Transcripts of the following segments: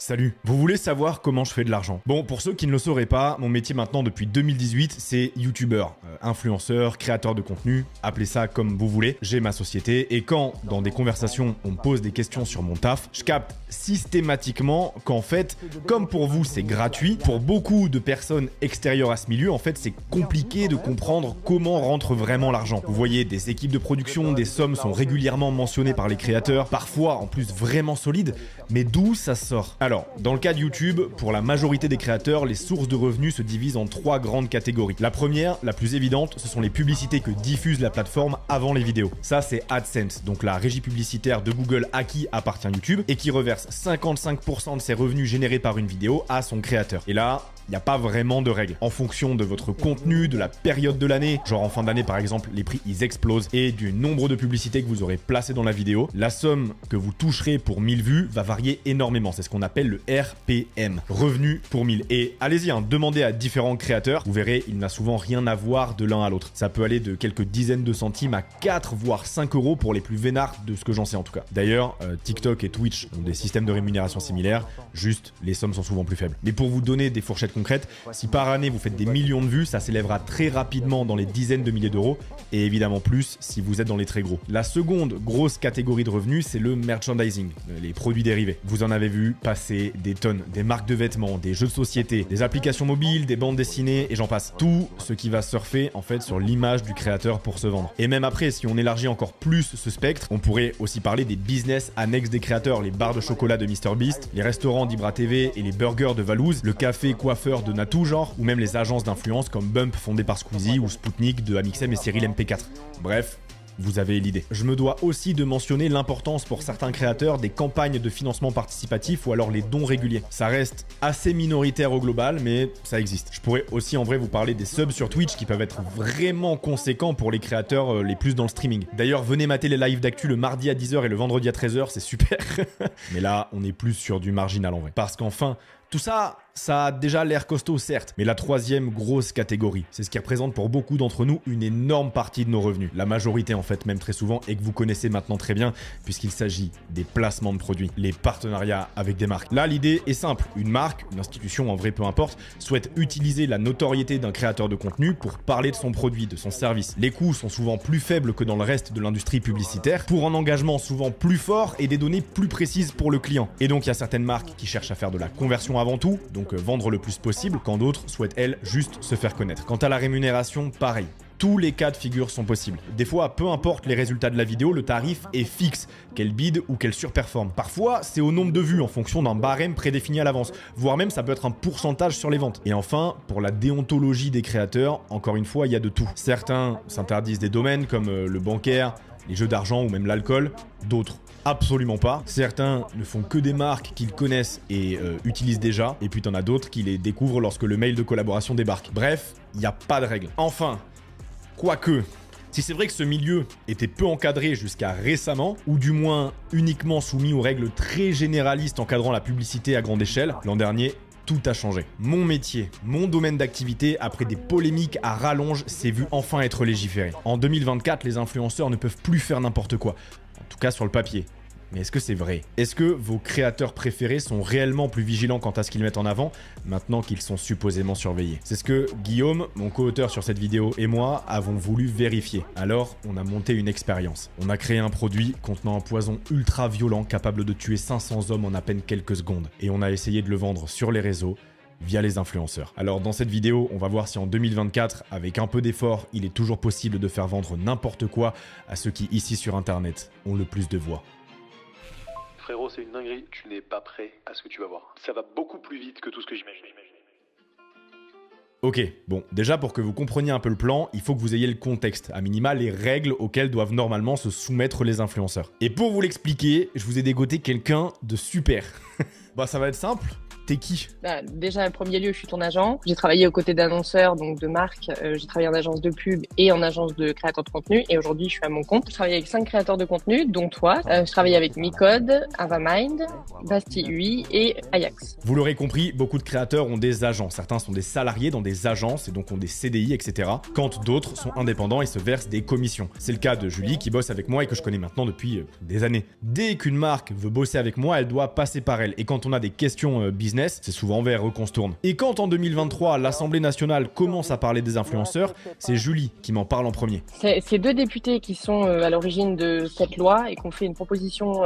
Salut, vous voulez savoir comment je fais de l'argent? Bon, pour ceux qui ne le sauraient pas, mon métier maintenant depuis 2018, c'est youtubeur, influenceur, créateur de contenu, appelez ça comme vous voulez. J'ai ma société et quand, dans des conversations, on me pose des questions sur mon taf, je capte systématiquement qu'en fait, comme pour vous c'est gratuit, pour beaucoup de personnes extérieures à ce milieu, en fait c'est compliqué de comprendre comment rentre vraiment l'argent. Vous voyez, des équipes de production, des sommes sont régulièrement mentionnées par les créateurs, parfois en plus vraiment solides, mais d'où ça sort? Alors, dans le cas de YouTube, pour la majorité des créateurs, les sources de revenus se divisent en 3 grandes catégories. La première, la plus évidente, ce sont les publicités que diffuse la plateforme avant les vidéos. Ça, c'est AdSense, donc la régie publicitaire de Google à qui appartient YouTube et qui reverse 55% de ses revenus générés par une vidéo à son créateur. Et là, il n'y a pas vraiment de règles. En fonction de votre contenu, de la période de l'année, genre en fin d'année par exemple, les prix ils explosent et du nombre de publicités que vous aurez placées dans la vidéo, la somme que vous toucherez pour 1000 vues va varier énormément. C'est ce qu'on appelle le RPM, revenu pour 1000. Et allez-y, demandez à différents créateurs, vous verrez, il n'a souvent rien à voir de l'un à l'autre. Ça peut aller de quelques dizaines de centimes à 4 voire 5 euros pour les plus vénards de ce que j'en sais en tout cas. D'ailleurs, TikTok et Twitch ont des systèmes de rémunération similaires, juste les sommes sont souvent plus faibles. Mais pour vous donner des fourchettes concrète, si par année vous faites des millions de vues, ça s'élèvera très rapidement dans les dizaines de milliers d'euros et évidemment plus si vous êtes dans les très gros. La seconde grosse catégorie de revenus, c'est le merchandising, les produits dérivés. Vous en avez vu passer des tonnes, des marques de vêtements, des jeux de société, des applications mobiles, des bandes dessinées et j'en passe. Tout ce qui va surfer en fait sur l'image du créateur pour se vendre. Et même après, si on élargit encore plus ce spectre, on pourrait aussi parler des business annexes des créateurs, les barres de chocolat de MrBeast, les restaurants d'Ibra TV et les burgers de Valouz, le café coiffeur de Natou genre, ou même les agences d'influence comme Bump fondée par Squeezie ou Spoutnik de Amixem et Cyril MP4. Bref, vous avez l'idée. Je me dois aussi de mentionner l'importance pour certains créateurs des campagnes de financement participatif ou alors les dons réguliers. Ça reste assez minoritaire au global, mais ça existe. Je pourrais aussi en vrai vous parler des subs sur Twitch qui peuvent être vraiment conséquents pour les créateurs les plus dans le streaming. D'ailleurs, venez mater les lives d'actu le mardi à 10h et le vendredi à 13h, c'est super. Mais là, on est plus sur du marginal en vrai. Parce qu'enfin, tout ça, ça a déjà l'air costaud certes, mais la troisième grosse catégorie, c'est ce qui représente pour beaucoup d'entre nous une énorme partie de nos revenus. La majorité en fait, même très souvent, et que vous connaissez maintenant très bien, puisqu'il s'agit des placements de produits, les partenariats avec des marques. Là, l'idée est simple. Une marque, une institution, en vrai peu importe, souhaite utiliser la notoriété d'un créateur de contenu pour parler de son produit, de son service. Les coûts sont souvent plus faibles que dans le reste de l'industrie publicitaire, pour un engagement souvent plus fort et des données plus précises pour le client. Et donc, il y a certaines marques qui cherchent à faire de la conversion avant tout, donc vendre le plus possible, quand d'autres souhaitent, elles, juste se faire connaître. Quant à la rémunération, pareil. Tous les cas de figure sont possibles. Des fois, peu importe les résultats de la vidéo, le tarif est fixe, qu'elle bide ou qu'elle surperforme. Parfois, c'est au nombre de vues en fonction d'un barème prédéfini à l'avance, voire même ça peut être un pourcentage sur les ventes. Et enfin, pour la déontologie des créateurs, encore une fois, il y a de tout. Certains s'interdisent des domaines comme le bancaire, les jeux d'argent ou même l'alcool, d'autres absolument pas. Certains ne font que des marques qu'ils connaissent et utilisent déjà, et puis t'en as d'autres qui les découvrent lorsque le mail de collaboration débarque. Bref, il n'y a pas de règle. Enfin, quoique, si c'est vrai que ce milieu était peu encadré jusqu'à récemment, ou du moins uniquement soumis aux règles très généralistes encadrant la publicité à grande échelle, l'an dernier, tout a changé. Mon métier, mon domaine d'activité, après des polémiques à rallonge, s'est vu enfin être légiféré. En 2024, les influenceurs ne peuvent plus faire n'importe quoi. En tout cas sur le papier. Mais est-ce que c'est vrai? Est-ce que vos créateurs préférés sont réellement plus vigilants quant à ce qu'ils mettent en avant, maintenant qu'ils sont supposément surveillés? C'est ce que Guillaume, mon co-auteur sur cette vidéo, et moi avons voulu vérifier. Alors, on a monté une expérience. On a créé un produit contenant un poison ultra violent capable de tuer 500 hommes en à peine quelques secondes. Et on a essayé de le vendre sur les réseaux, via les influenceurs. Alors dans cette vidéo, on va voir si en 2024, avec un peu d'effort, il est toujours possible de faire vendre n'importe quoi à ceux qui, ici sur Internet, ont le plus de voix. Frérot, c'est une dinguerie, tu n'es pas prêt à ce que tu vas voir. Ça va beaucoup plus vite que tout ce que j'imaginais. Ok, bon, déjà pour que vous compreniez un peu le plan, il faut que vous ayez le contexte, à minima les règles auxquelles doivent normalement se soumettre les influenceurs. Et pour vous l'expliquer, je vous ai dégoté quelqu'un de super. Bah ça va être simple. T'es qui? Déjà, en premier lieu, je suis ton agent. J'ai travaillé aux côtés d'annonceurs, donc de marques. J'ai travaillé en agence de pub et en agence de créateurs de contenu. Et aujourd'hui, je suis à mon compte. Je travaille avec 5 créateurs de contenu, dont toi. Je travaille avec Micode, Avamind, Basti UI et Ajax. Vous l'aurez compris, beaucoup de créateurs ont des agents. Certains sont des salariés dans des agences et donc ont des CDI, etc. Quand d'autres sont indépendants et se versent des commissions. C'est le cas de Julie qui bosse avec moi et que je connais maintenant depuis des années. Dès qu'une marque veut bosser avec moi, elle doit passer par elle. Et quand on a des questions business, c'est souvent vers eux qu'on se tourne. Et quand en 2023, l'Assemblée nationale commence à parler des influenceurs, c'est Julie qui m'en parle en premier. C'est 2 députés qui sont à l'origine de cette loi et qui ont fait une proposition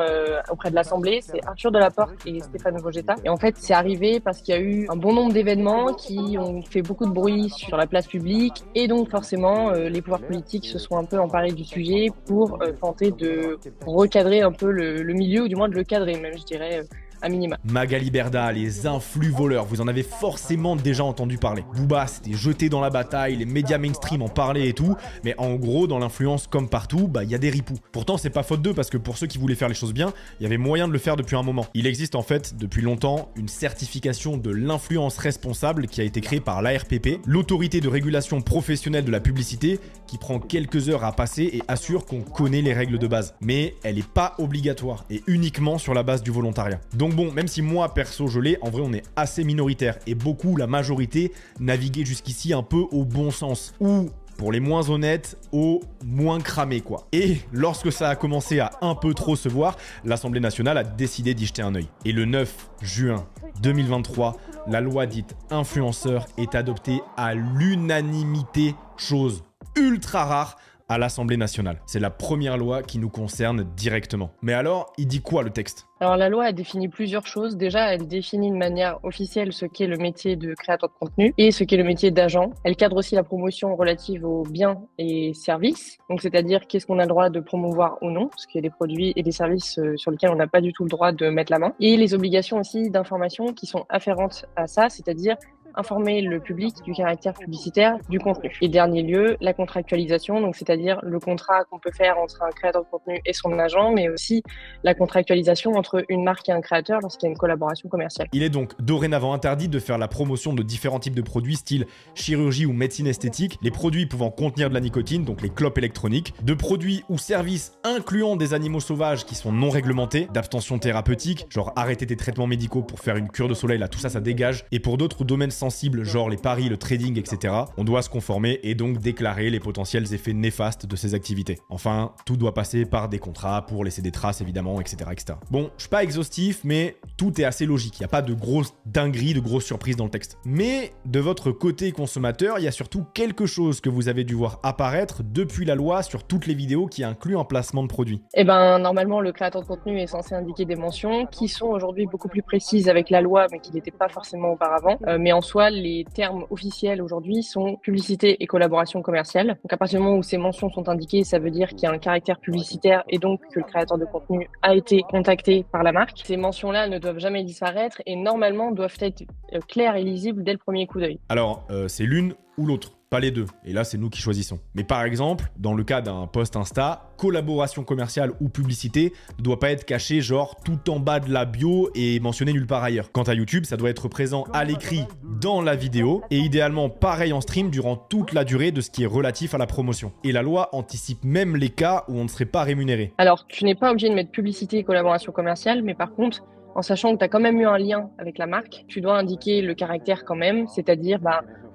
auprès de l'Assemblée. C'est Arthur Delaporte et Stéphane Vogetta. Et en fait, c'est arrivé parce qu'il y a eu un bon nombre d'événements qui ont fait beaucoup de bruit sur la place publique. Et donc forcément, les pouvoirs politiques se sont un peu emparés du sujet pour tenter de recadrer un peu le milieu, ou du moins de le cadrer même, je dirais, à minima. Magali Berda, les influx voleurs, vous en avez forcément déjà entendu parler. Booba s'était jeté dans la bataille, les médias mainstream en parlaient et tout, mais en gros, dans l'influence comme partout, il y a des ripoux. Pourtant, c'est pas faute d'eux, parce que pour ceux qui voulaient faire les choses bien, il y avait moyen de le faire depuis un moment. Il existe en fait, depuis longtemps, une certification de l'influence responsable qui a été créée par l'ARPP, l'autorité de régulation professionnelle de la publicité, qui prend quelques heures à passer et assure qu'on connaît les règles de base. Mais elle n'est pas obligatoire, et uniquement sur la base du volontariat. Donc bon, même si moi perso je l'ai, en vrai on est assez minoritaire et beaucoup, la majorité, naviguaient jusqu'ici un peu au bon sens. Ou, pour les moins honnêtes, au moins cramé quoi. Et lorsque ça a commencé à un peu trop se voir, l'Assemblée nationale a décidé d'y jeter un œil. Et le 9 juin 2023, la loi dite influenceur est adoptée à l'unanimité, chose ultra rare à l'Assemblée nationale. C'est la première loi qui nous concerne directement. Mais alors, il dit quoi le texte ? Alors la loi a défini plusieurs choses. Déjà, elle définit de manière officielle ce qu'est le métier de créateur de contenu et ce qu'est le métier d'agent. Elle cadre aussi la promotion relative aux biens et services. Donc c'est-à-dire qu'est-ce qu'on a le droit de promouvoir ou non, parce qu'il y a des produits et des services sur lesquels on n'a pas du tout le droit de mettre la main. Et les obligations aussi d'information qui sont afférentes à ça, c'est-à-dire informer le public du caractère publicitaire du contenu. Et dernier lieu, la contractualisation, donc c'est-à-dire le contrat qu'on peut faire entre un créateur de contenu et son agent, mais aussi la contractualisation entre une marque et un créateur lorsqu'il y a une collaboration commerciale. Il est donc dorénavant interdit de faire la promotion de différents types de produits style chirurgie ou médecine esthétique, les produits pouvant contenir de la nicotine, donc les clopes électroniques, de produits ou services incluant des animaux sauvages qui sont non réglementés, d'abstention thérapeutique, genre arrêter tes traitements médicaux pour faire une cure de soleil, là tout ça, ça dégage, et pour d'autres domaines sensibles, genre les paris, le trading, etc., on doit se conformer et donc déclarer les potentiels effets néfastes de ces activités. Enfin, tout doit passer par des contrats pour laisser des traces, évidemment, etc., etc. Bon, je suis pas exhaustif, mais tout est assez logique. Il n'y a pas de grosses dingueries, de grosses surprises dans le texte. Mais de votre côté consommateur, il y a surtout quelque chose que vous avez dû voir apparaître depuis la loi sur toutes les vidéos qui inclut un placement de produit. Eh ben, normalement, le créateur de contenu est censé indiquer des mentions qui sont aujourd'hui beaucoup plus précises avec la loi, mais qui n'étaient pas forcément auparavant. Mais en soi, les termes officiels aujourd'hui sont publicité et collaboration commerciale. Donc à partir du moment où ces mentions sont indiquées, ça veut dire qu'il y a un caractère publicitaire et donc que le créateur de contenu a été contacté par la marque. Ces mentions-là ne doivent jamais disparaître et normalement doivent être claires et lisibles dès le premier coup d'œil. Alors, c'est l'une ou l'autre, pas les deux. Et là, c'est nous qui choisissons. Mais par exemple, dans le cas d'un post Insta, collaboration commerciale ou publicité ne doit pas être caché genre tout en bas de la bio et mentionné nulle part ailleurs. Quant à YouTube, ça doit être présent à l'écrit dans la vidéo et idéalement pareil en stream durant toute la durée de ce qui est relatif à la promotion. Et la loi anticipe même les cas où on ne serait pas rémunéré. Alors, tu n'es pas obligé de mettre publicité et collaboration commerciale, mais par contre, en sachant que tu as quand même eu un lien avec la marque, tu dois indiquer le caractère quand même, c'est-à-dire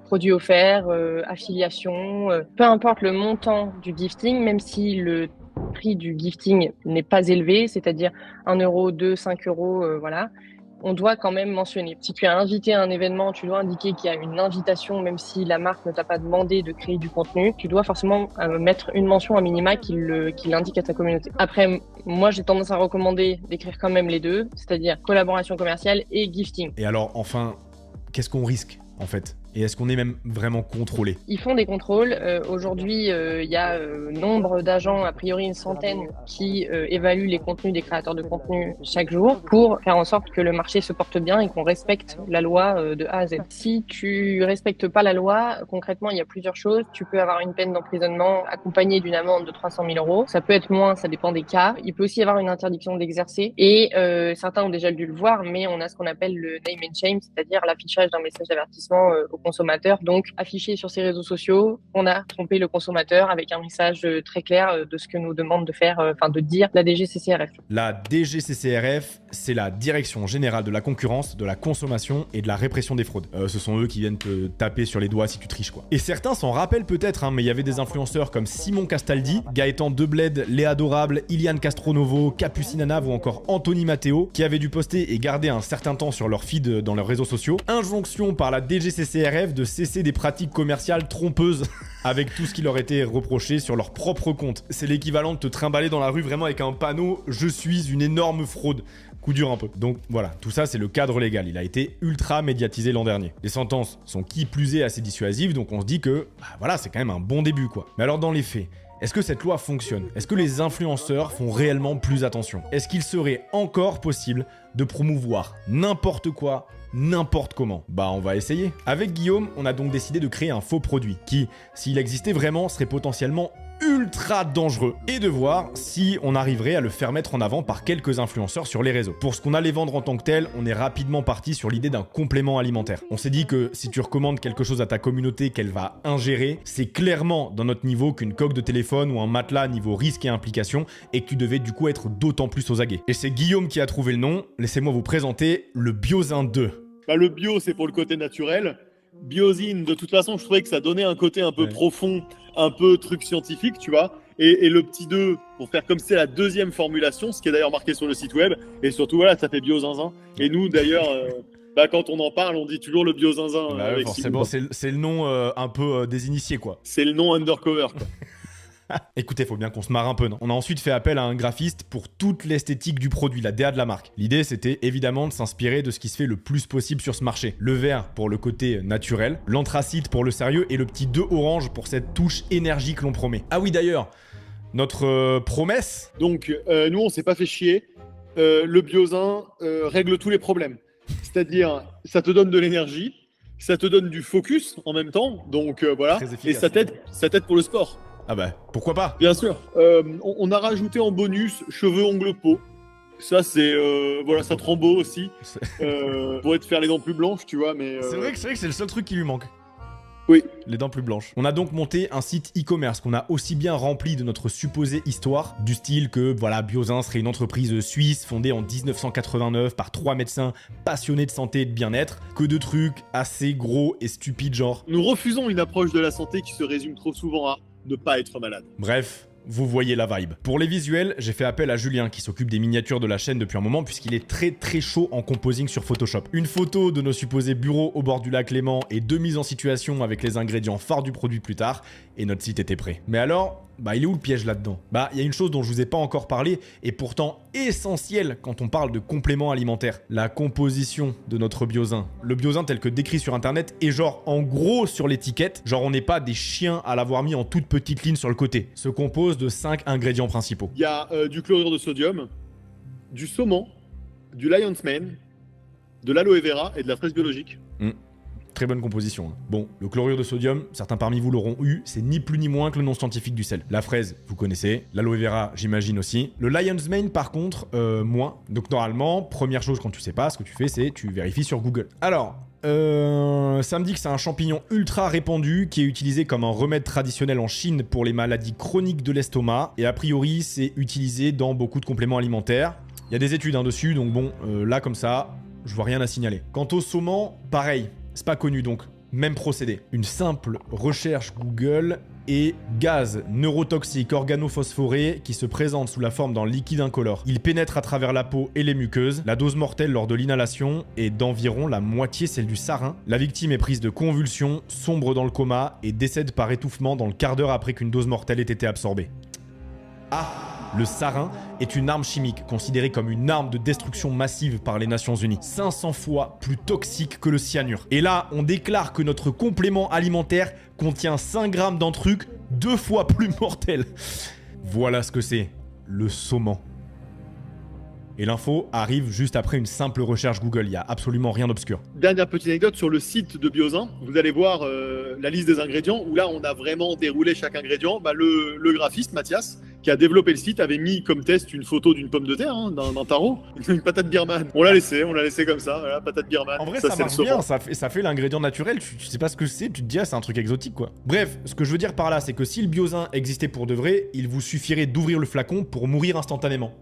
produit offert, affiliation, peu importe le montant du gifting, même si le prix du gifting n'est pas élevé, c'est-à-dire 1 euro, 2, 5 euros, voilà, on doit quand même mentionner. Si tu as invité à un événement, tu dois indiquer qu'il y a une invitation, même si la marque ne t'a pas demandé de créer du contenu, tu dois forcément mettre une mention à minima qui l'indique à ta communauté. Après, moi j'ai tendance à recommander d'écrire quand même les deux, c'est-à-dire collaboration commerciale et gifting. Et alors, enfin, qu'est-ce qu'on risque en fait ? Et est-ce qu'on est même vraiment contrôlé? Ils font des contrôles. Aujourd'hui, il y a nombre d'agents, a priori une centaine, qui évaluent les contenus des créateurs de contenu chaque jour pour faire en sorte que le marché se porte bien et qu'on respecte la loi de A à Z. Si tu respectes pas la loi, concrètement, il y a plusieurs choses. Tu peux avoir une peine d'emprisonnement accompagnée d'une amende de 300 000 euros. Ça peut être moins, ça dépend des cas. Il peut aussi y avoir une interdiction d'exercer. Et certains ont déjà dû le voir, mais on a ce qu'on appelle le name and shame, c'est-à-dire l'affichage d'un message d'avertissement aux consommateurs. Donc, afficher sur ses réseaux sociaux, on a trompé le consommateur avec un message très clair de ce que nous demande de faire, de dire la DGCCRF. La DGCCRF, c'est la Direction Générale de la Concurrence, de la Consommation et de la Répression des Fraudes. Ce sont eux qui viennent te taper sur les doigts si tu triches, quoi. Et certains s'en rappellent peut-être, mais il y avait des influenceurs comme Simon Castaldi, Gaëtan Debled, Léa Adorable, Iliane Castronovo, Capucine Anav ou encore Anthony Matteo, qui avaient dû poster et garder un certain temps sur leur feed dans leurs réseaux sociaux. Injonction par la DGCCRF de cesser des pratiques commerciales trompeuses avec tout ce qui leur était reproché sur leur propre compte. C'est l'équivalent de te trimballer dans la rue vraiment avec un panneau « Je suis une énorme fraude ». Coup dur un peu. Donc voilà, tout ça c'est le cadre légal. Il a été ultra médiatisé l'an dernier. Les sentences sont qui plus est assez dissuasives, donc on se dit que voilà, c'est quand même un bon début, quoi. Mais alors dans les faits, est-ce que cette loi fonctionne? Est-ce que les influenceurs font réellement plus attention? Est-ce qu'il serait encore possible de promouvoir n'importe quoi, n'importe comment? On va essayer. Avec Guillaume, on a donc décidé de créer un faux produit qui, s'il existait vraiment, serait potentiellement ultra dangereux et de voir si on arriverait à le faire mettre en avant par quelques influenceurs sur les réseaux. Pour ce qu'on allait vendre en tant que tel, on est rapidement parti sur l'idée d'un complément alimentaire. On s'est dit que si tu recommandes quelque chose à ta communauté qu'elle va ingérer, c'est clairement dans notre niveau qu'une coque de téléphone ou un matelas niveau risque et implication et que tu devais du coup être d'autant plus aux aguets. Et c'est Guillaume qui a trouvé le nom. Laissez-moi vous présenter le Biozin 2. Le bio, c'est pour le côté naturel. Biosine, de toute façon, je trouvais que ça donnait un côté un peu profond, un peu truc scientifique, tu vois. Et le petit 2, pour faire comme c'est la deuxième formulation, ce qui est d'ailleurs marqué sur le site web. Et surtout, voilà, ça fait biozinzin. Et nous, d'ailleurs, quand on en parle, on dit toujours le biozinzin. Forcément, c'est le nom un peu des initiés, quoi. C'est le nom undercover, quoi. Écoutez, faut bien qu'on se marre un peu, non? On a ensuite fait appel à un graphiste pour toute l'esthétique du produit, la DA de la marque. L'idée, c'était évidemment de s'inspirer de ce qui se fait le plus possible sur ce marché. Le vert pour le côté naturel, l'anthracite pour le sérieux et le petit 2 orange pour cette touche énergie que l'on promet. Ah oui, d'ailleurs, notre promesse... Donc, nous, on s'est pas fait chier. Le Biozin règle tous les problèmes. C'est-à-dire, ça te donne de l'énergie, ça te donne du focus en même temps, donc voilà, et ça t'aide pour le sport. Ah pourquoi pas? Bien sûr. On a rajouté en bonus cheveux, ongles, peau. Ça, c'est... ça te rend beau aussi. Pour te faire les dents plus blanches, tu vois, mais... C'est vrai que c'est le seul truc qui lui manque. Oui. Les dents plus blanches. On a donc monté un site e-commerce qu'on a aussi bien rempli de notre supposée histoire, du style que, Biozin serait une entreprise suisse fondée en 1989 par 3 médecins passionnés de santé et de bien-être, que de trucs assez gros et stupides genre. Nous refusons une approche de la santé qui se résume trop souvent à ne pas être malade. Bref, vous voyez la vibe. Pour les visuels, j'ai fait appel à Julien qui s'occupe des miniatures de la chaîne depuis un moment puisqu'il est très très chaud en composing sur Photoshop. Une photo de nos supposés bureaux au bord du lac Léman et 2 mises en situation avec les ingrédients phares du produit plus tard et notre site était prêt. Mais alors, il est où le piège là-dedans? Il y a une chose dont je vous ai pas encore parlé et pourtant essentielle quand on parle de compléments alimentaires. La composition de notre Biozin. Le Biozin tel que décrit sur internet est genre en gros sur l'étiquette, genre on n'est pas des chiens à l'avoir mis en toute petite ligne sur le côté. Se compose de 5 ingrédients principaux. Il y a du chlorure de sodium, du saumon, du lion's mane, de l'aloe vera et de la fraise biologique. Très bonne composition. Bon, le chlorure de sodium, certains parmi vous l'auront eu, c'est ni plus ni moins que le nom scientifique du sel. La fraise, vous connaissez. L'aloe vera, j'imagine aussi. Le lion's mane, par contre, moins. Donc normalement, première chose quand tu sais pas, ce que tu fais, c'est tu vérifies sur Google. Alors, ça me dit que c'est un champignon ultra répandu qui est utilisé comme un remède traditionnel en Chine pour les maladies chroniques de l'estomac. Et a priori, c'est utilisé dans beaucoup de compléments alimentaires. Il y a des études dessus, donc bon, là comme ça, je vois rien à signaler. Quant au saumon, pareil. C'est pas connu donc, même procédé. Une simple recherche Google et gaz neurotoxique organophosphoré qui se présente sous la forme d'un liquide incolore. Il pénètre à travers la peau et les muqueuses. La dose mortelle lors de l'inhalation est d'environ la moitié celle du sarin. La victime est prise de convulsions, sombre dans le coma et décède par étouffement dans le quart d'heure après qu'une dose mortelle ait été absorbée. Ah, Le sarin est une arme chimique considérée comme une arme de destruction massive par les Nations Unies. 500 fois plus toxique que le cyanure. Et là, on déclare que notre complément alimentaire contient 5 grammes d'un truc 2 fois plus mortel. Voilà ce que c'est, le saumon. Et l'info arrive juste après une simple recherche Google, il n'y a absolument rien d'obscur. Dernière petite anecdote, sur le site de Biozin, vous allez voir la liste des ingrédients, où là on a vraiment déroulé chaque ingrédient. Le graphiste, Mathias, qui a développé le site, avait mis comme test une photo d'une pomme de terre, hein, d'un taro, une patate birmane. On l'a laissé comme ça, voilà, patate birmane. En vrai ça marche bien, ça fait l'ingrédient naturel, tu sais pas ce que c'est, tu te dis ah, c'est un truc exotique quoi. Bref, ce que je veux dire par là, c'est que si le Biozin existait pour de vrai, il vous suffirait d'ouvrir le flacon pour mourir instantanément.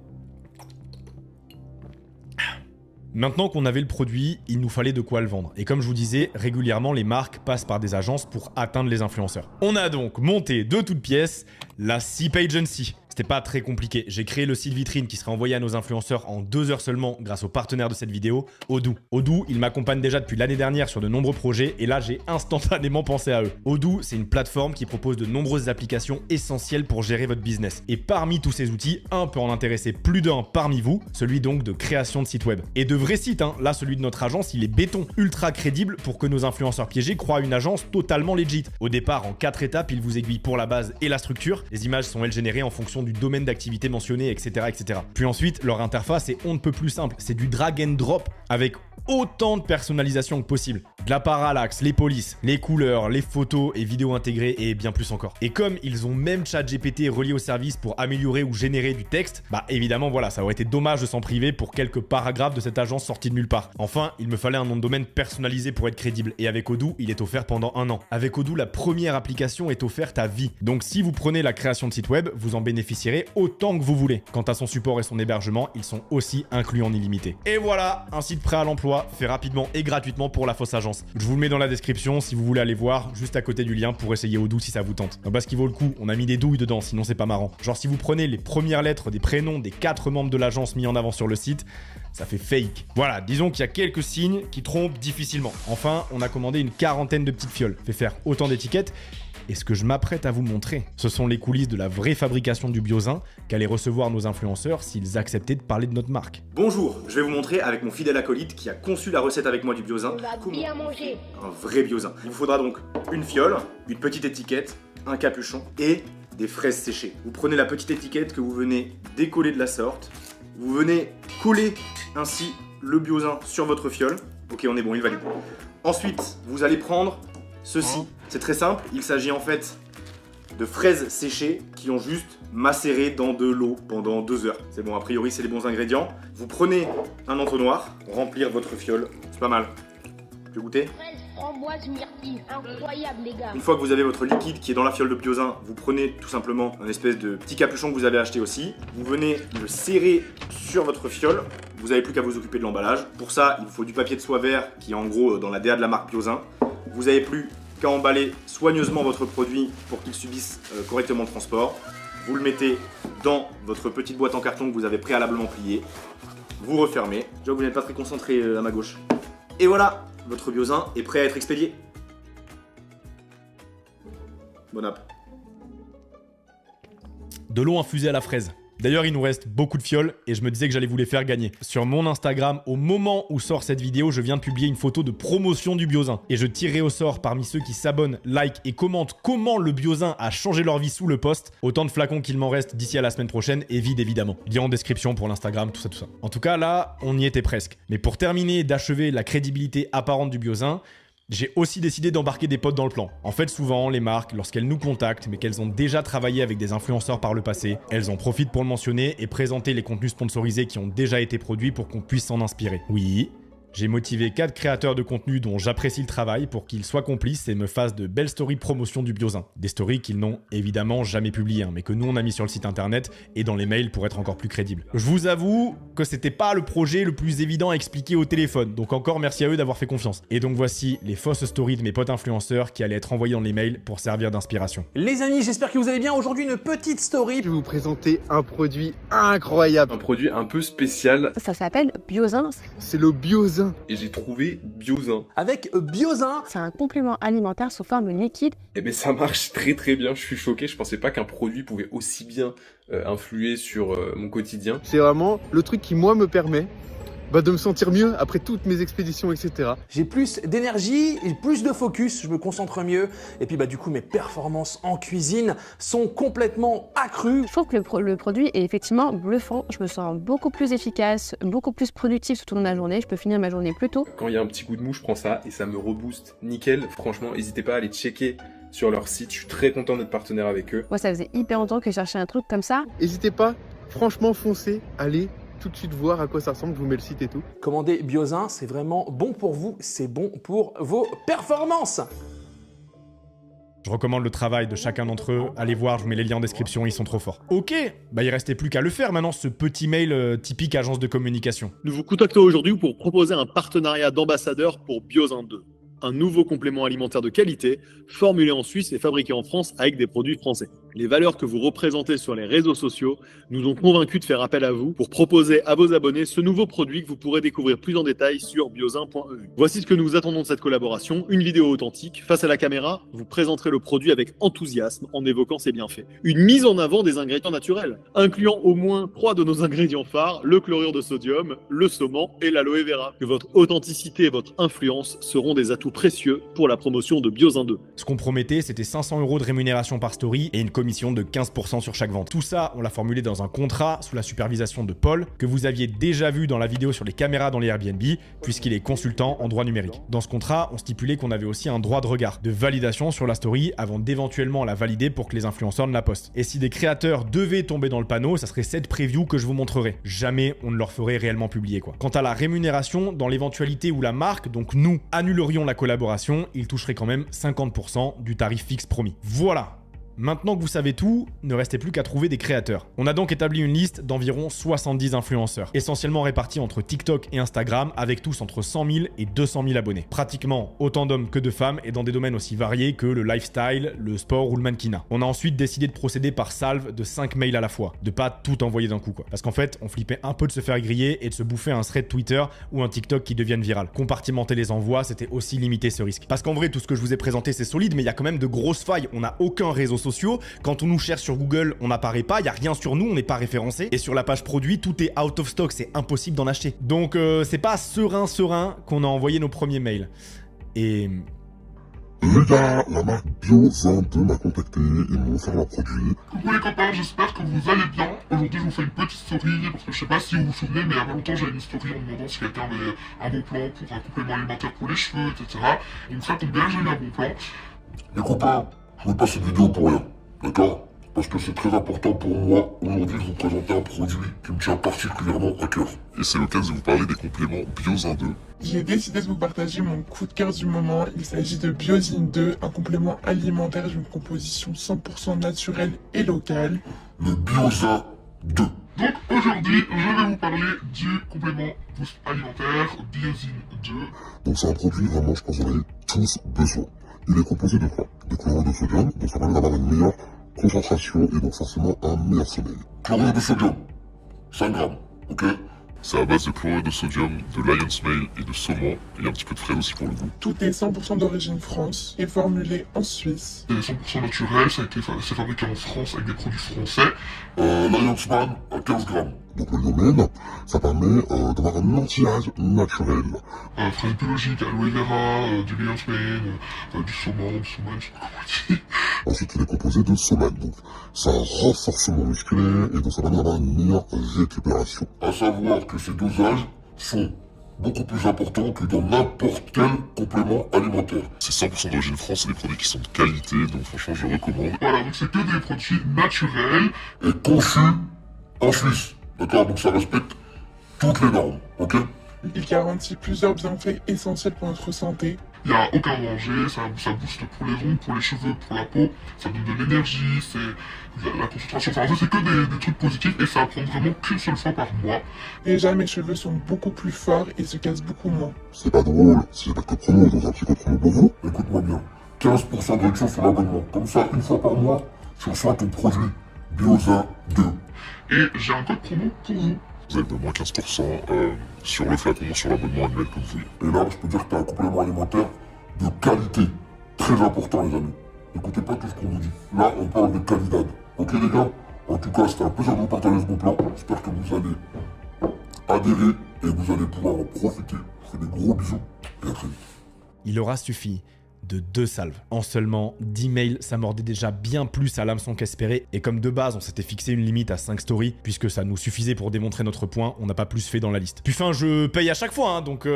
Maintenant qu'on avait le produit, il nous fallait de quoi le vendre. Et comme je vous disais, régulièrement les marques passent par des agences pour atteindre les influenceurs. On a donc monté de toutes pièces la Sip Agency. C'était pas très compliqué. J'ai créé le site vitrine qui sera envoyé à nos influenceurs en 2 heures seulement grâce au partenaire de cette vidéo, Odoo. Odoo, il m'accompagne déjà depuis l'année dernière sur de nombreux projets et là j'ai instantanément pensé à eux. Odoo, c'est une plateforme qui propose de nombreuses applications essentielles pour gérer votre business. Et parmi tous ces outils, un peut en intéresser plus d'un parmi vous, celui donc de création de sites web. Et de vrais sites, hein. Là celui de notre agence, il est béton, ultra crédible pour que nos influenceurs piégés croient à une agence totalement legit. Au départ, en 4 étapes, il vous aiguille pour la base et la structure. Les images sont elles générées en fonction du domaine d'activité mentionné, etc., etc. Puis ensuite, leur interface est on ne peut plus simple. C'est du drag and drop avec autant de personnalisation que possible. De la parallaxe, les polices, les couleurs, les photos et vidéos intégrées et bien plus encore. Et comme ils ont même ChatGPT relié au service pour améliorer ou générer du texte, bah évidemment voilà, ça aurait été dommage de s'en priver pour quelques paragraphes de cette agence sortie de nulle part. Enfin, il me fallait un nom de domaine personnalisé pour être crédible et avec Odoo, il est offert pendant 1 an. Avec Odoo, la première application est offerte à vie. Donc si vous prenez la création de site web, vous en bénéficierez autant que vous voulez. Quant à son support et son hébergement, ils sont aussi inclus en illimité. Et voilà, un site prêt à l'emploi, fait rapidement et gratuitement pour la fausse agence. Je vous le mets dans la description si vous voulez aller voir, juste à côté du lien pour essayer Odoo si ça vous tente. Non, parce qu'il vaut le coup, on a mis des douilles dedans, sinon c'est pas marrant. Genre si vous prenez les premières lettres des prénoms des 4 membres de l'agence mis en avant sur le site, ça fait fake. Voilà, disons qu'il y a quelques signes qui trompent difficilement. Enfin, on a commandé une 40aine de petites fioles, fait faire autant d'étiquettes. Et ce que je m'apprête à vous montrer, ce sont les coulisses de la vraie fabrication du Biozin qu'allaient recevoir nos influenceurs s'ils acceptaient de parler de notre marque. Bonjour, je vais vous montrer avec mon fidèle acolyte qui a conçu la recette avec moi du Biozin. On va bien manger. Un vrai Biozin. Il vous faudra donc une fiole, une petite étiquette, un capuchon et des fraises séchées. Vous prenez la petite étiquette que vous venez décoller de la sorte. Vous venez coller ainsi le Biozin sur votre fiole. Ok, on est bon, il valide. Ensuite, vous allez prendre ceci. C'est très simple, il s'agit en fait de fraises séchées qui ont juste macéré dans de l'eau pendant 2 heures. C'est bon, a priori c'est les bons ingrédients. Vous prenez un entonnoir, remplir votre fiole, c'est pas mal. Tu veux goûter? Fraise, framboise, myrtille, incroyable les gars. Une fois que vous avez votre liquide qui est dans la fiole de Biozin, vous prenez tout simplement un espèce de petit capuchon que vous avez acheté aussi. Vous venez le serrer sur votre fiole. Vous n'avez plus qu'à vous occuper de l'emballage. Pour ça, il vous faut du papier de soie vert qui est en gros dans la DA de la marque Biozin. Vous n'avez plus qu'à emballer soigneusement votre produit pour qu'il subisse correctement le transport. Vous le mettez dans votre petite boîte en carton que vous avez préalablement pliée. Vous refermez. Je vois que vous n'êtes pas très concentré à ma gauche. Et voilà, votre Biozin est prêt à être expédié. Bon app. De l'eau infusée à la fraise. D'ailleurs, il nous reste beaucoup de fioles et je me disais que j'allais vous les faire gagner. Sur mon Instagram, au moment où sort cette vidéo, je viens de publier une photo de promotion du Biozin. Et je tirerai au sort parmi ceux qui s'abonnent, like et commentent comment le Biozin a changé leur vie sous le post. Autant de flacons qu'il m'en reste d'ici à la semaine prochaine et vide évidemment. Lien en description pour l'Instagram, tout ça, tout ça. En tout cas, là, on y était presque. Mais pour terminer et d'achever la crédibilité apparente du Biozin, j'ai aussi décidé d'embarquer des potes dans le plan. En fait, souvent, les marques, lorsqu'elles nous contactent, mais qu'elles ont déjà travaillé avec des influenceurs par le passé, elles en profitent pour le mentionner et présenter les contenus sponsorisés qui ont déjà été produits pour qu'on puisse s'en inspirer. Oui, j'ai motivé 4 créateurs de contenu dont j'apprécie le travail pour qu'ils soient complices et me fassent de belles stories promotion du Biozin. Des stories qu'ils n'ont évidemment jamais publiées, mais que nous on a mis sur le site internet et dans les mails pour être encore plus crédibles. Je vous avoue que c'était pas le projet le plus évident à expliquer au téléphone, donc encore merci à eux d'avoir fait confiance. Et donc voici les fausses stories de mes potes influenceurs qui allaient être envoyées dans les mails pour servir d'inspiration. Les amis, j'espère que vous allez bien. Aujourd'hui, une petite story. Je vais vous présenter un produit incroyable. Un produit un peu spécial. Ça s'appelle Biozin. C'est le Biozin Biozin. Et j'ai trouvé Biozin. Avec Biozin, c'est un complément alimentaire sous forme liquide. Et ben ça marche très très bien, je suis choqué, je pensais pas qu'un produit pouvait aussi bien influer sur mon quotidien. C'est vraiment le truc qui moi me permet de me sentir mieux après toutes mes expéditions, etc. j'ai plus d'énergie et plus de focus, je me concentre mieux. Et puis du coup, mes performances en cuisine sont complètement accrues. Je trouve que le produit est effectivement bluffant. Je me sens beaucoup plus efficace, beaucoup plus productif tout au long de la journée. Je peux finir ma journée plus tôt. Quand il y a un petit coup de mou, je prends ça et ça me rebooste nickel. Franchement, n'hésitez pas à aller checker sur leur site, je suis très content d'être partenaire avec eux. Moi, ça faisait hyper longtemps que je cherchais un truc comme ça. N'hésitez pas, franchement, foncez, allez tout de suite voir à quoi ça ressemble, je vous mets le site et tout. Commandez Biozin, c'est vraiment bon pour vous, c'est bon pour vos performances. Je recommande le travail de chacun d'entre eux. Allez voir, je vous mets les liens en description, ils sont trop forts. Ok, il restait plus qu'à le faire maintenant, ce petit mail typique agence de communication. Nous vous contactons aujourd'hui pour proposer un partenariat d'ambassadeur pour Biozin 2. Un nouveau complément alimentaire de qualité, formulé en Suisse et fabriqué en France avec des produits français. Les valeurs que vous représentez sur les réseaux sociaux nous ont convaincus de faire appel à vous pour proposer à vos abonnés ce nouveau produit que vous pourrez découvrir plus en détail sur biozin.eu. Voici ce que nous attendons de cette collaboration, une vidéo authentique. Face à la caméra, vous présenterez le produit avec enthousiasme en évoquant ses bienfaits. Une mise en avant des ingrédients naturels, incluant au moins 3 de nos ingrédients phares, le chlorure de sodium, le saumon et l'aloe vera. Que votre authenticité et votre influence seront des atouts précieux pour la promotion de Biozin 2. Ce qu'on promettait, c'était 500 € de rémunération par story et une commission de 15% sur chaque vente. Tout ça, on l'a formulé dans un contrat sous la supervision de Paul, que vous aviez déjà vu dans la vidéo sur les caméras dans les Airbnb, puisqu'il est consultant en droit numérique. Dans ce contrat, on stipulait qu'on avait aussi un droit de regard, de validation sur la story avant d'éventuellement la valider pour que les influenceurs ne la postent. Et si des créateurs devaient tomber dans le panneau, ça serait cette preview que je vous montrerai. Jamais on ne leur ferait réellement publier quoi. Quant à la rémunération, dans l'éventualité où la marque, donc nous, annulerions la collaboration, il toucherait quand même 50% du tarif fixe promis. Voilà. Maintenant que vous savez tout, ne restait plus qu'à trouver des créateurs. On a donc établi une liste d'environ 70 influenceurs, essentiellement répartis entre TikTok et Instagram, avec tous entre 100 000 et 200 000 abonnés. Pratiquement autant d'hommes que de femmes et dans des domaines aussi variés que le lifestyle, le sport ou le mannequinat. On a ensuite décidé de procéder par salve de 5 mails à la fois, de pas tout envoyer d'un coup quoi. Parce qu'en fait, on flippait un peu de se faire griller et de se bouffer un thread Twitter ou un TikTok qui devienne viral. Compartimenter les envois, c'était aussi limiter ce risque. Parce qu'en vrai, tout ce que je vous ai présenté, c'est solide, mais il y a quand même de grosses failles. On n'a aucun réseau sociaux. Quand on nous cherche sur Google, on n'apparaît pas, il n'y a rien sur nous, on n'est pas référencé. Et sur la page produit, tout est out of stock, c'est impossible d'en acheter. Donc c'est pas serein qu'on a envoyé nos premiers mails. Et... Les gars, la marque Biozin 2 m'a contacté, ils m'ont offert leur produit. Coucou les copains, j'espère que vous allez bien. Aujourd'hui je vous fais une petite story, parce que je sais pas si vous vous souvenez, mais il y a pas longtemps j'avais une story en demandant si quelqu'un avait un bon plan pour un complément alimentaire pour les cheveux, etc. Donc ça tombe bien, j'ai eu un bon plan. Les copains, je ne fais pas cette vidéo pour rien, d'accord? Parce que c'est très important pour moi aujourd'hui de vous présenter un produit qui me tient particulièrement à cœur. Et c'est l'occasion de vous parler des compléments Biozin 2. J'ai décidé de vous partager mon coup de cœur du moment. Il s'agit de Biozin 2, un complément alimentaire d'une composition 100% naturelle et locale. Le Biozin 2. Donc aujourd'hui, je vais vous parler du complément boost alimentaire Biozin 2. Donc c'est un produit vraiment, je pense que vous en avez tous besoin. Il est composé de quoi? De chlorure de sodium, donc ça permet d'avoir une meilleure concentration et donc forcément un meilleur sommeil. Chlorure de sodium, 5 grammes, ok? C'est à base de chlorure de sodium, de lion's mane et de saumon, et un petit peu de fraise aussi pour le goût. Tout est 100% d'origine France et formulé en Suisse. C'est 100% naturel, c'est fabriqué en France avec des produits français. Lion's mane à 15 grammes. Donc le liomène, ça permet d'avoir un anti-âge naturel. Fraise biologique, aloe vera, du lion's mane, du saumon, je sais pas comment on dit. Ensuite il est composé de somane, donc c'est un renforcement musculaire et donc ça permet d'avoir une meilleure récupération. À savoir que ces dosages sont beaucoup plus importants que dans n'importe quel complément alimentaire. C'est 100% d'origine France, c'est des produits qui sont de qualité, donc franchement je recommande. Voilà, donc c'est que des produits naturels. Et conçus en Suisse, d'accord? Donc ça respecte toutes les normes, ok? Il garantit plusieurs bienfaits essentiels pour notre santé. Il n'y a aucun danger, ça booste pour les ongles, pour les cheveux, pour la peau, ça donne de l'énergie, c'est la concentration, enfin c'est que des trucs positifs et ça à prendre vraiment qu'une seule fois par mois. Déjà mes cheveux sont beaucoup plus forts et se cassent beaucoup moins. C'est pas drôle, si j'ai pas de promo, j'ai un petit code promo pour vous. Écoute-moi bien, 15% de réduction sur l'abonnement, comme ça une fois par mois, tu reçois ton produit Biozin 2. Et j'ai un code promo pour vous. vous avez moins 15% sur le flacon, sur l'abonnement annuel que vous voulez. Et là, je peux dire que tu as un complément alimentaire de qualité. Très important, les amis. Écoutez pas tout ce qu'on vous dit. Là, on parle de qualité. Ok, les gars? En tout cas, c'était un plaisir de vous partager ce bon plan. J'espère que vous allez adhérer et vous allez pouvoir en profiter. Je vous fais des gros bisous et à très vite. Il aura suffi de 2 salves. En seulement 10 mails, ça mordait déjà bien plus à l'hameçon qu'espéré. Et comme de base, on s'était fixé une limite à 5 stories, puisque ça nous suffisait pour démontrer notre point, on n'a pas plus fait dans la liste. Puis enfin, je paye à chaque fois, hein, donc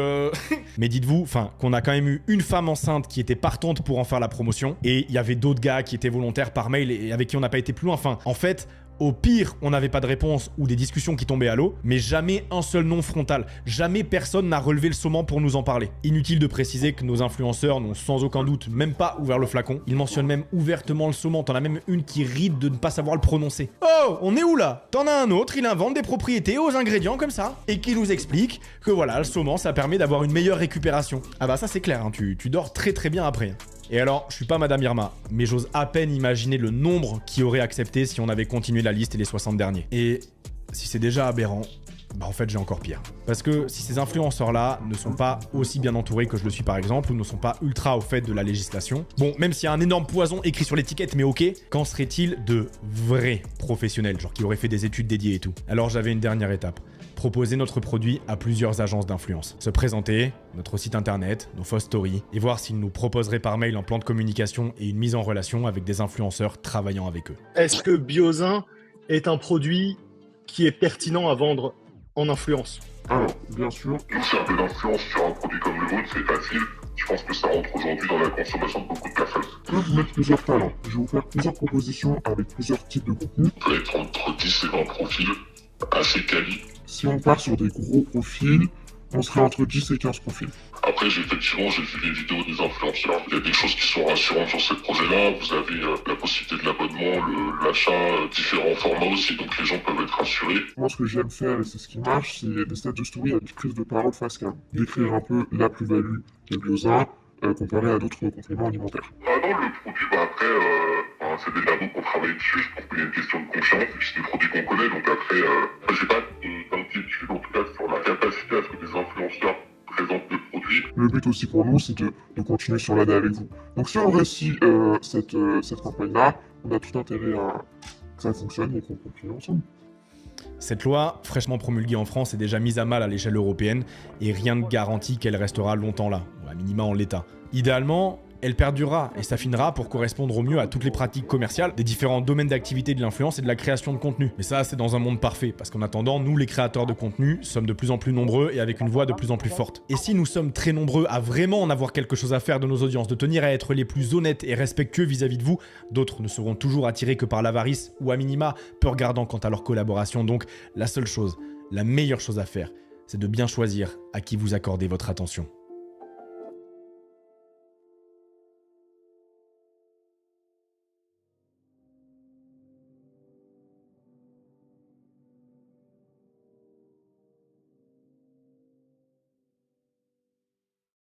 Mais dites-vous, qu'on a quand même eu une femme enceinte qui était partante pour en faire la promotion, et il y avait d'autres gars qui étaient volontaires par mail et avec qui on n'a pas été plus loin. Enfin, en fait, au pire, on n'avait pas de réponse ou des discussions qui tombaient à l'eau, mais jamais un seul nom frontal. Jamais personne n'a relevé le saumon pour nous en parler. Inutile de préciser que nos influenceurs n'ont sans aucun doute même pas ouvert le flacon. Ils mentionnent même ouvertement le saumon. T'en as même une qui ride de ne pas savoir le prononcer. Oh, on est où là? T'en as un autre, il invente des propriétés aux ingrédients comme ça, et qui nous explique que voilà, le saumon, ça permet d'avoir une meilleure récupération. Ah bah ça c'est clair, hein, tu dors très très bien après. Et alors, je suis pas Madame Irma, mais j'ose à peine imaginer le nombre qui aurait accepté si on avait continué la liste et les 60 derniers. Et si c'est déjà aberrant, bah en fait j'ai encore pire. Parce que si ces influenceurs-là ne sont pas aussi bien entourés que je le suis par exemple, ou ne sont pas ultra au fait de la législation, bon, même s'il y a un énorme poison écrit sur l'étiquette, mais ok, qu'en serait-il de vrais professionnels, genre qui auraient fait des études dédiées et tout? Alors j'avais une dernière étape. Proposer notre produit à plusieurs agences d'influence. Se présenter, notre site internet, nos fausses stories, et voir s'ils nous proposeraient par mail un plan de communication et une mise en relation avec des influenceurs travaillant avec eux. Est-ce que Biozin est un produit qui est pertinent à vendre en influence? Alors, bien sûr, pour faire de l'influence sur un produit comme le vôtre, c'est facile. Je pense que ça rentre aujourd'hui dans la consommation de beaucoup de personnes. Je peux vous mettre plusieurs talents. Je vais vous faire plusieurs propositions avec plusieurs types de contenus. Ça peut être entre 10 et 20 profils, assez quali. Si on part sur des gros profils, on serait entre 10 et 15 profils. Après, effectivement, j'ai vu les vidéos des influenceurs. Il y a des choses qui sont rassurantes sur ce projet-là. Vous avez la possibilité de l'abonnement, l'achat, différents formats aussi, donc les gens peuvent être rassurés. Moi, ce que j'aime faire, et c'est ce qui marche, c'est des stats de story avec prise de parole face cam. Décrire un peu la plus-value de Biozin comparé à d'autres compléments alimentaires. Ah non, le produit, après, c'est des labos pour travailler dessus. Je pense qu'il y a une question de confiance, et puis c'est des produits qu'on connaît, donc après, j'ai pas d'inquiétude, en tout cas, sur la capacité à ce que des influenceurs présentent le produit. Le but aussi pour nous, c'est de continuer sur l'année avec vous. Donc si on réussit cette campagne-là, on a tout intérêt à que ça fonctionne et qu'on continue ensemble. Cette loi, fraîchement promulguée en France, est déjà mise à mal à l'échelle européenne et rien ne garantit qu'elle restera longtemps là, ou à minima en l'état. Idéalement, elle perdurera et s'affinera pour correspondre au mieux à toutes les pratiques commerciales des différents domaines d'activité de l'influence et de la création de contenu. Mais ça, c'est dans un monde parfait, parce qu'en attendant, nous, les créateurs de contenu, sommes de plus en plus nombreux et avec une voix de plus en plus forte. Et si nous sommes très nombreux à vraiment en avoir quelque chose à faire de nos audiences, de tenir à être les plus honnêtes et respectueux vis-à-vis de vous, d'autres ne seront toujours attirés que par l'avarice ou à minima peu regardant quant à leur collaboration. Donc, la seule chose, la meilleure chose à faire, c'est de bien choisir à qui vous accordez votre attention.